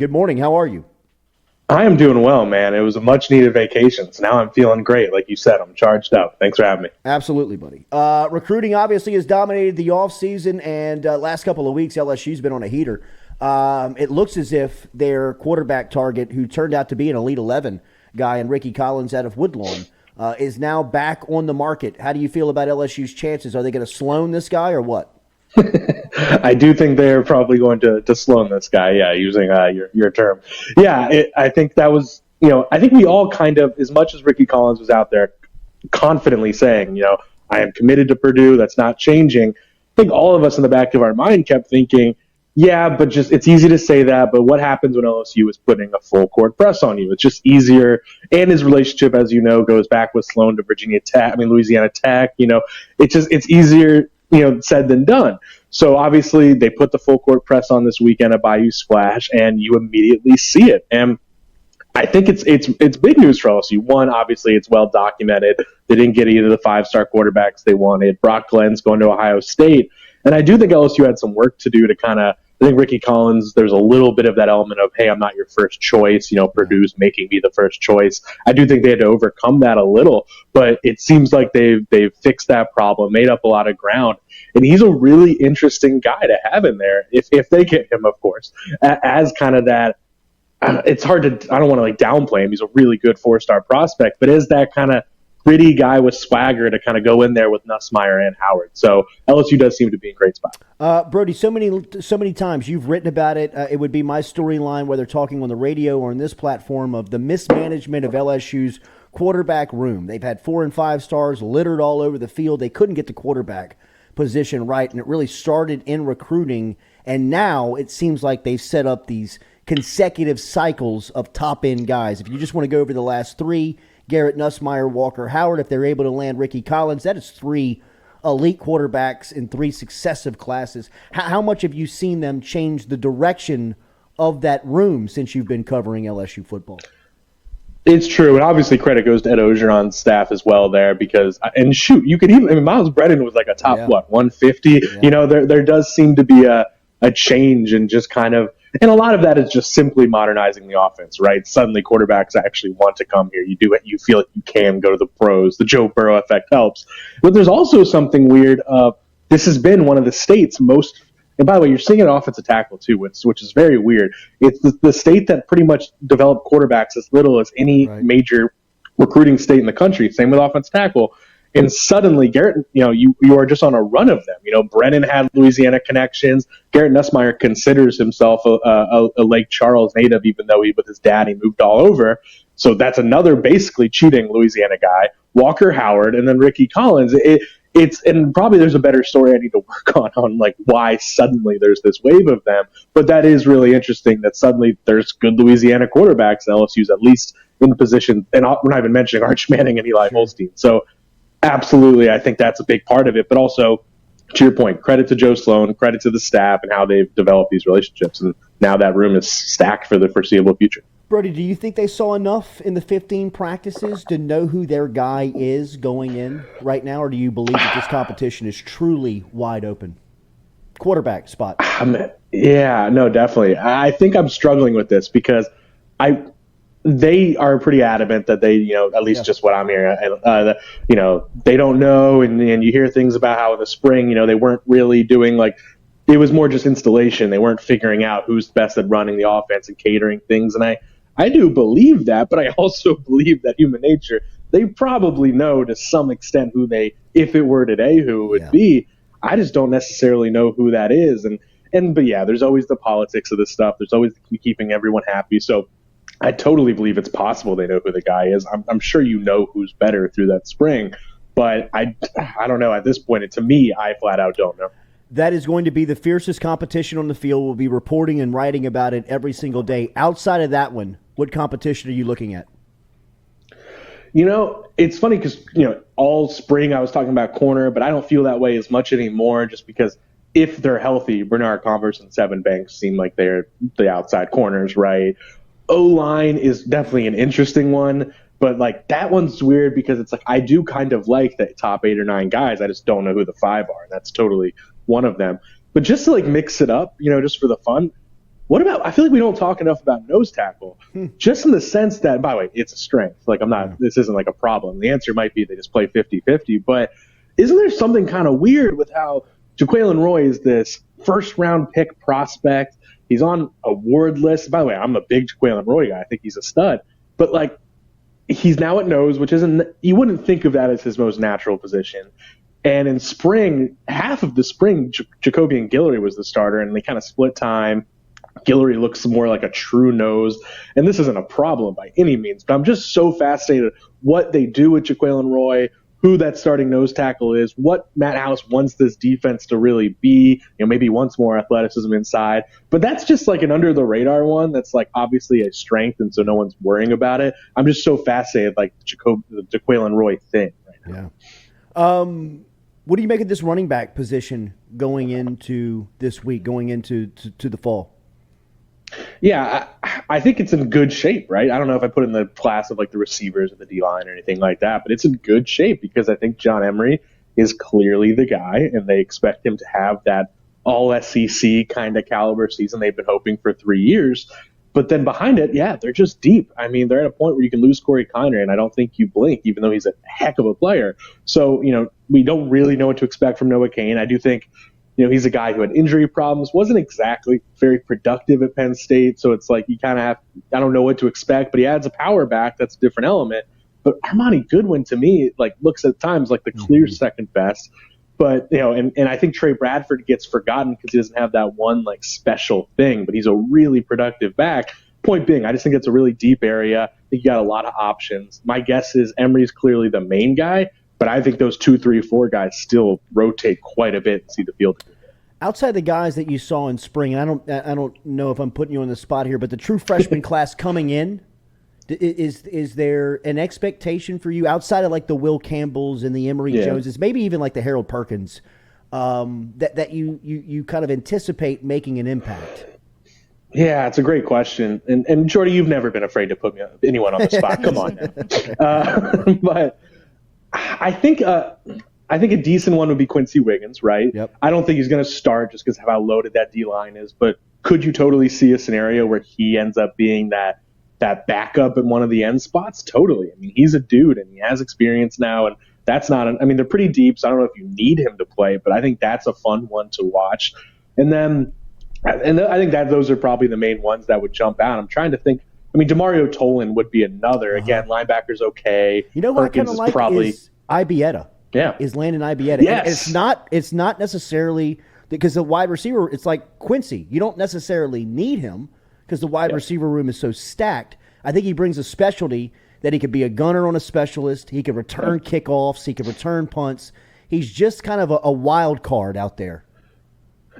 Good morning. How are you? I am doing well, man. It was a much needed vacation. So now I'm feeling great. Like you said, I'm charged up. Thanks for having me. Absolutely, buddy. Recruiting obviously has dominated the offseason, and last couple of weeks, LSU's been on a heater. It looks as if their quarterback target, who turned out to be an Elite 11 guy, and Ricky Collins out of Woodlawn, is now back on the market. How do you feel about LSU's chances? Are they going to Sloan this guy or what? I do think they're probably going to Sloan this guy. Yeah, using your term. Yeah, I think that was, I think we all kind of, as much as Ricky Collins was out there confidently saying, I am committed to Purdue. That's not changing. I think all of us in the back of our mind kept thinking, yeah, but just it's easy to say that. But what happens when LSU is putting a full court press on you? It's just easier. And his relationship, as you know, goes back with Sloan to Louisiana Tech. It's easier, said than done. So obviously they put the full court press on this weekend at Bayou Splash, and you immediately see it. And I think it's big news for LSU. One, obviously, it's well documented. They didn't get either of the 5-star quarterbacks they wanted. Brock Glenn's going to Ohio State. And I do think LSU had some work to do to I think Ricky Collins, there's a little bit of that element of, hey, I'm not your first choice. Purdue's making me the first choice. I do think they had to overcome that a little, but it seems like they've fixed that problem, made up a lot of ground. And he's a really interesting guy to have in there, if they get him, of course, as kind of that. It's hard to, I don't want to downplay him. He's a really good 4-star prospect, but as that kind of gritty guy with swagger to kind of go in there with Nussmeier and Howard. So LSU does seem to be in a great spot. Brody, so many times you've written about it. It would be my storyline, whether talking on the radio or on this platform, of the mismanagement of LSU's quarterback room. They've had 4 and 5 stars littered all over the field. They couldn't get the quarterback position right, and it really started in recruiting. And now it seems like they've set up these consecutive cycles of top-end guys. If you just want to go over the last 3, Garrett Nussmeier, Walker Howard, if they're able to land Ricky Collins, that is 3 elite quarterbacks in 3 successive classes. How much have you seen them change the direction of that room since you've been covering LSU football? It's true, and obviously credit goes to Ed Ogeron's staff as well there, because, and shoot, you could even, Miles Brennan was like a top, 150? Yeah. There does seem to be a change in just kind of, and a lot of that is just simply modernizing the offense, right? Suddenly quarterbacks actually want to come here. You do it. You feel like you can go to the pros. The Joe Burrow effect helps. But there's also something weird. This has been one of the state's most, and by the way, you're seeing an offensive tackle too, which is very weird. It's the state that pretty much developed quarterbacks as little as any major recruiting state in the country. Same with offensive tackle. And suddenly, Garrett, you are just on a run of them. Brennan had Louisiana connections. Garrett Nussmeier considers himself a Lake Charles native, even though with his dad, he moved all over. So that's another basically cheating Louisiana guy. Walker Howard, and then Ricky Collins. And probably there's a better story I need to work on like why suddenly there's this wave of them. But that is really interesting that suddenly there's good Louisiana quarterbacks. LSU's at least in position, and we're not even mentioning Arch Manning and Eli Holstein. So absolutely, I think that's a big part of it. But also, to your point, credit to Joe Sloan, credit to the staff and how they've developed these relationships. And now that room is stacked for the foreseeable future. Brody, do you think they saw enough in the 15 practices to know who their guy is going in right now? Or do you believe that this competition is truly wide open? Quarterback spot. Yeah, no, definitely. I think I'm struggling with this because they are pretty adamant that they, at least just what I'm hearing, they don't know. And you hear things about how in the spring, they weren't really doing it was more just installation. They weren't figuring out who's best at running the offense and catering things. And I do believe that, but I also believe that human nature, they probably know to some extent if it were today, who it would be. I just don't necessarily know who that is. But yeah, there's always the politics of this stuff. There's always keeping everyone happy. So I totally believe it's possible they know who the guy is. I'm sure who's better through that spring, but I don't know at this point. To me, I flat out don't know. That is going to be the fiercest competition on the field. We'll be reporting and writing about it every single day. Outside of that one, what competition are you looking at? It's funny because, all spring I was talking about corner, but I don't feel that way as much anymore just because if they're healthy, Bernard Converse and Seven Banks seem like they're the outside corners, right? O-line is definitely an interesting one, but that one's weird because it's I do kind of like the top 8 or 9 guys. I just don't know who the 5 are. And that's totally one of them. But just to mix it up, just for the fun, What about, I feel like we don't talk enough about nose tackle, just in the sense that, by the way, it's a strength. Like, this isn't like a problem. The answer might be they just play 50-50, but isn't there something kind of weird with how Jaquelin Roy is this first-round pick prospect? He's on award list. By the way, I'm a big Jaquelin Roy guy. I think he's a stud. But, like, he's now at nose, which isn't – you wouldn't think of that as his most natural position. And in spring, half of the spring, Jacoby and Guillory was the starter, and they kind of split time. Guillory looks more like a true nose. And this isn't a problem by any means, but I'm just so fascinated what they do with Jaquelin Roy, who that starting nose tackle is, what Matt House wants this defense to really be. Maybe he wants more athleticism inside. But that's just like an under-the-radar one that's like obviously a strength, and so no one's worrying about it. I'm just so fascinated, like the Jaquelin Roy thing right now. Yeah. What do you make of this running back position going into this week, going into the fall? Yeah, I think it's in good shape, right? I don't know if I put in the class of like the receivers or the D-line or anything like that, but it's in good shape because I think John Emery is clearly the guy, and they expect him to have that all-SEC kind of caliber season they've been hoping for 3 years. But then behind it, yeah, they're just deep. I mean, they're at a point where you can lose Corey Kiner, and I don't think you blink, even though he's a heck of a player. So, we don't really know what to expect from Noah Cain. I do think he's a guy who had injury problems, wasn't exactly very productive at Penn State. So it's like you kind of have, I don't know what to expect, but he adds a power back. That's a different element. But Armani Goodwin, to me, like looks at times like the clear second best. But, and I think Trey Bradford gets forgotten because he doesn't have that one like special thing, but he's a really productive back. Point being, I just think it's a really deep area. I think you got a lot of options. My guess is Emery's clearly the main guy, but I think those 2, 3, 4 guys still rotate quite a bit and see the field. Outside the guys that you saw in spring, and I don't know if I'm putting you on the spot here, but the true freshman class coming in, is there an expectation for you outside of like the Will Campbells and the Emory Joneses, maybe even like the Harold Perkins, that you kind of anticipate making an impact? Yeah, it's a great question. And Jordy, you've never been afraid to put anyone on the spot. Come on now. But I think a decent one would be Quincy Wiggins, right? Yep. I don't think he's going to start just because of how loaded that D-line is, but could you totally see a scenario where he ends up being that backup at one of the end spots? Totally. I mean, he's a dude, and he has experience now, and that's not – they're pretty deep, so I don't know if you need him to play, but I think that's a fun one to watch. And I think that those are probably the main ones that would jump out. I'm trying to think. DeMario Tolan would be another. Again, linebacker's okay. You know what Perkins I kind of like probably, is Ibieta. Yeah. Is Landon Ibieta. Yes. And it's not necessarily because the wide receiver, it's like Quincy. You don't necessarily need him because the wide receiver room is so stacked. I think he brings a specialty that he could be a gunner on a specialist. He could return kickoffs. He could return punts. He's just kind of a wild card out there.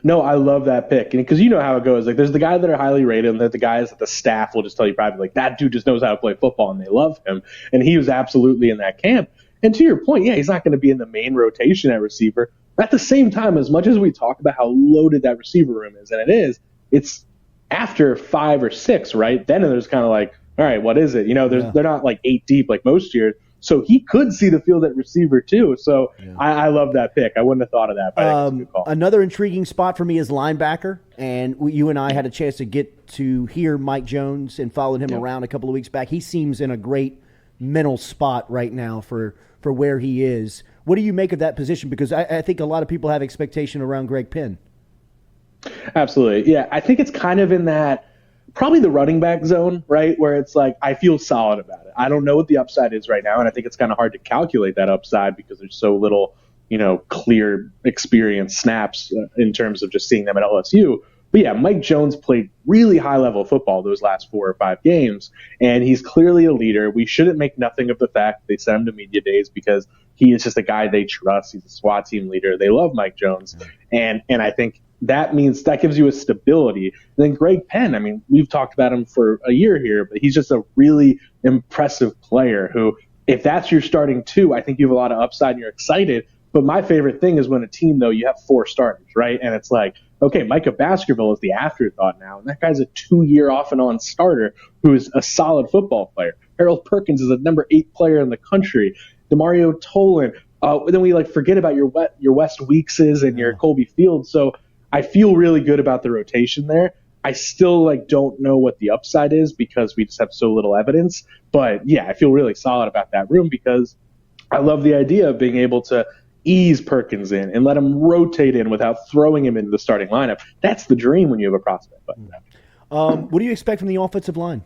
No, I love that pick. Because you know how it goes. Like, there's the guys that are highly rated, and there's the guys that the staff will just tell you privately, like, that dude just knows how to play football, and they love him. And he was absolutely in that camp. And to your point, yeah, he's not going to be in the main rotation at receiver. At the same time, as much as we talk about how loaded that receiver room is, and it's after 5 or 6, right? Then there's kind of like, all right, what is it? They're not like 8 deep like most years. So he could see the field at receiver too. So I love that pick. I wouldn't have thought of that, but I think it's a good call. Another intriguing spot for me is linebacker. And you and I had a chance to get to hear Mike Jones and followed him around a couple of weeks back. He seems in a great mental spot right now for where he is. What do you make of that position? Because I think a lot of people have expectation around Greg Penn. Absolutely. Yeah, I think it's kind of in that probably the running back zone, right, where it's like I feel solid about it. I don't know what the upside is right now, and I think it's kind of hard to calculate that upside because there's so little, clear experience snaps in terms of just seeing them at LSU. But yeah, Mike Jones played really high-level football those last 4 or 5 games, and he's clearly a leader. We shouldn't make nothing of the fact they sent him to media days because he is just a guy they trust. He's a SWAT team leader. They love Mike Jones, and I think that means that gives you a stability. And then Greg Penn, we've talked about him for a year here, but he's just a really impressive player who, if that's your starting 2, I think you have a lot of upside and you're excited. But my favorite thing is when a team, though, you have 4 starters, right? And it's like, okay, Micah Baskerville is the afterthought now, and that guy's a 2-year off-and-on starter who is a solid football player. Harold Perkins is a number 8 player in the country. DeMario Tolan. Then we forget about your West Weekses and your Colby Fields. So I feel really good about the rotation there. I still like don't know what the upside is because we just have so little evidence. But yeah, I feel really solid about that room because I love the idea of being able to ease Perkins in and let him rotate in without throwing him into the starting lineup. That's the dream when you have a prospect like that. What do you expect from the offensive line?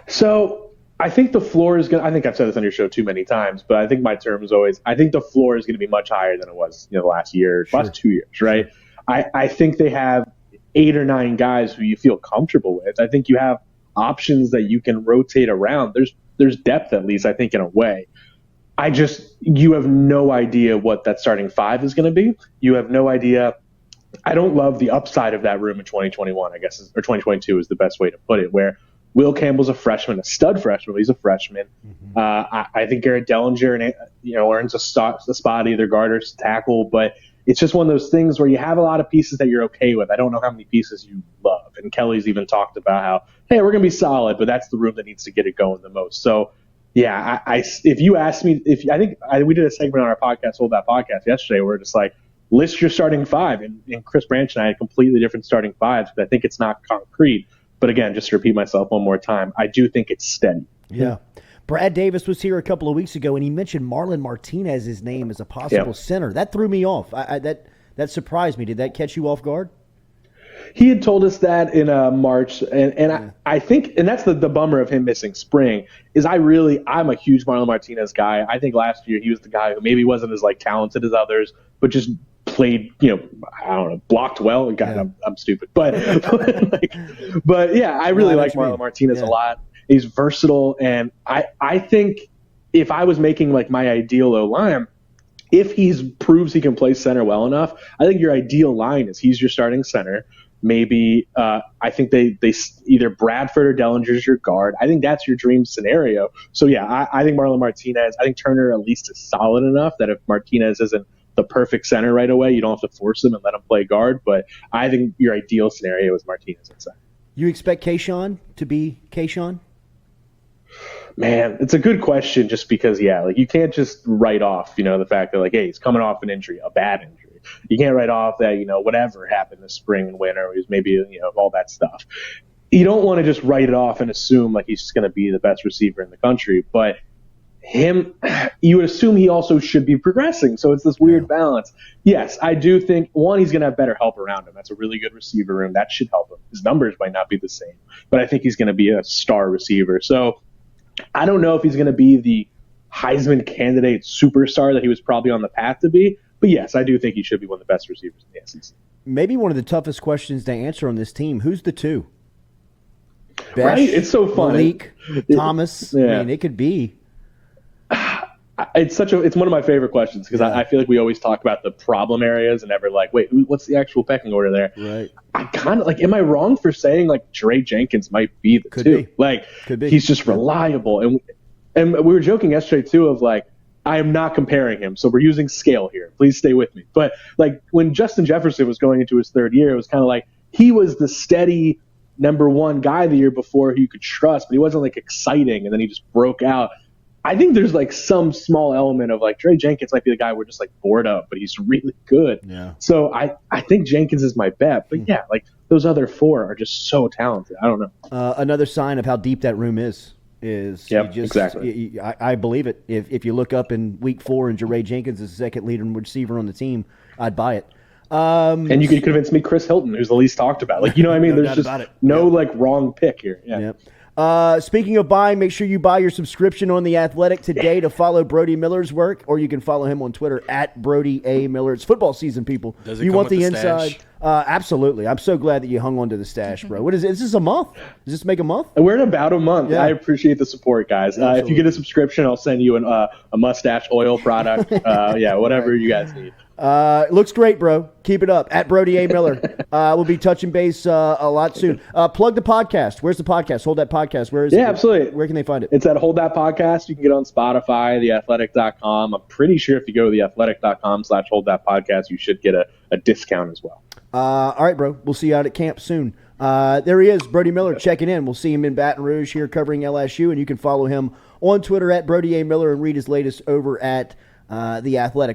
So I think the floor is going to, I think I've said this on your show too many times, but I think my term is always, I think the floor is going to be much higher than it was, the last year, last 2 years, right? I think they have 8 or 9 guys who you feel comfortable with. I think you have options that you can rotate around. There's depth, at least, I think, in a way. You have no idea what that starting 5 is going to be. You have no idea. I don't love the upside of that room in 2021, I guess, or 2022 is the best way to put it, where Will Campbell's a freshman, a stud freshman, but he's a freshman. Mm-hmm. I think Garrett Dellinger earns a spot either guard or tackle, but it's just one of those things where you have a lot of pieces that you're okay with. I don't know how many pieces you love. And Kelly's even talked about how, hey, we're going to be solid, but that's the room that needs to get it going the most. So, yeah, if you ask me, we did a segment on our podcast, Hold That Podcast, yesterday, where we're just like, list your starting 5. And Chris Branch and I had completely different starting 5s because I think it's not concrete. But again, just to repeat myself one more time, I do think it's steady. Yeah. Brad Davis was here a couple of weeks ago, and he mentioned Marlon Martinez's name as a possible center. That threw me off. That surprised me. Did that catch you off guard? He had told us that in March, and I think, and that's the bummer of him missing spring, is I'm a huge Marlon Martinez guy. I think last year he was the guy who maybe wasn't as talented as others, but just played, I don't know, blocked well. God, I'm stupid, but yeah, I really like Marlon Martinez a lot. He's versatile, and I think if I was making my ideal O-line, if he proves he can play center well enough, I think your ideal line is he's your starting center. Maybe I think they either Bradford or Dellinger's your guard. I think that's your dream scenario. So yeah, I think Marlon Martinez. I think Turner at least is solid enough that if Martinez isn't the perfect center right away, you don't have to force him and let him play guard. But I think your ideal scenario is Martinez at center. You expect Kayshawn to be Kayshawn? Man, it's a good question just because, you can't just write off, the fact that, hey, he's coming off an injury, a bad injury. You can't write off that, whatever happened this spring and winter, is maybe, all that stuff. You don't want to just write it off and assume he's just going to be the best receiver in the country. But you would assume he also should be progressing. So it's this weird balance. Yes, I do think, one, he's going to have better help around him. That's a really good receiver room. That should help him. His numbers might not be the same, but I think he's going to be a star receiver. So I don't know if he's going to be the Heisman candidate superstar that he was probably on the path to be. But yes, I do think he should be one of the best receivers in the SEC. Maybe one of the toughest questions to answer on this team. Who's the 2? Besh, right? It's so funny. Malik, Thomas. I mean, it could be. It's one of my favorite questions because I feel like we always talk about the problem areas and never wait, what's the actual pecking order there? Right. I kind of am I wrong for saying Dre Jenkins might be the Could 2? Be. Could be. He's just reliable, and we were joking yesterday too of I am not comparing him, so we're using scale here. Please stay with me. But when Justin Jefferson was going into his 3rd year, it was kind of he was the steady number 1 guy the year before who you could trust, but he wasn't exciting, and then he just broke out. I think there's some small element of Dre Jenkins might be the guy we're just bored of, but he's really good. Yeah. So I think Jenkins is my bet. But yeah, those other 4 are just so talented. I don't know. Another sign of how deep that room is exactly. I believe it. If you look up in week 4 and Dre Jenkins is the second leading receiver on the team, I'd buy it. And you could convince me Chris Hilton, who's the least talked about. What I mean? No There's just no wrong pick here. Yeah. Yep. Speaking of buying, make sure you buy your subscription on The Athletic today to follow Brody Miller's work, or you can follow him on Twitter at Brody A. Miller. It's football season, people. Does it you come want with the inside? Absolutely. I'm so glad that you hung on to the stash, bro. What is it? Is this a month? Does this make a month? We're in about a month. Yeah. I appreciate the support, guys. If you get a subscription, I'll send you a mustache oil product. Whatever you guys need. Looks great, bro. Keep it up. At Brody A. Miller. We'll be touching base a lot soon. Plug the podcast. Where's the podcast? Hold That Podcast. Where is it? Yeah, absolutely. Where can they find it? It's at Hold That Podcast. You can get it on Spotify, theathletic.com. I'm pretty sure if you go to theathletic.com/Hold That Podcast, you should get a discount as well. All right, bro. We'll see you out at camp soon. There he is, Brody Miller, checking in. We'll see him in Baton Rouge here covering LSU, and you can follow him on Twitter at Brody A. Miller and read his latest over at The Athletic.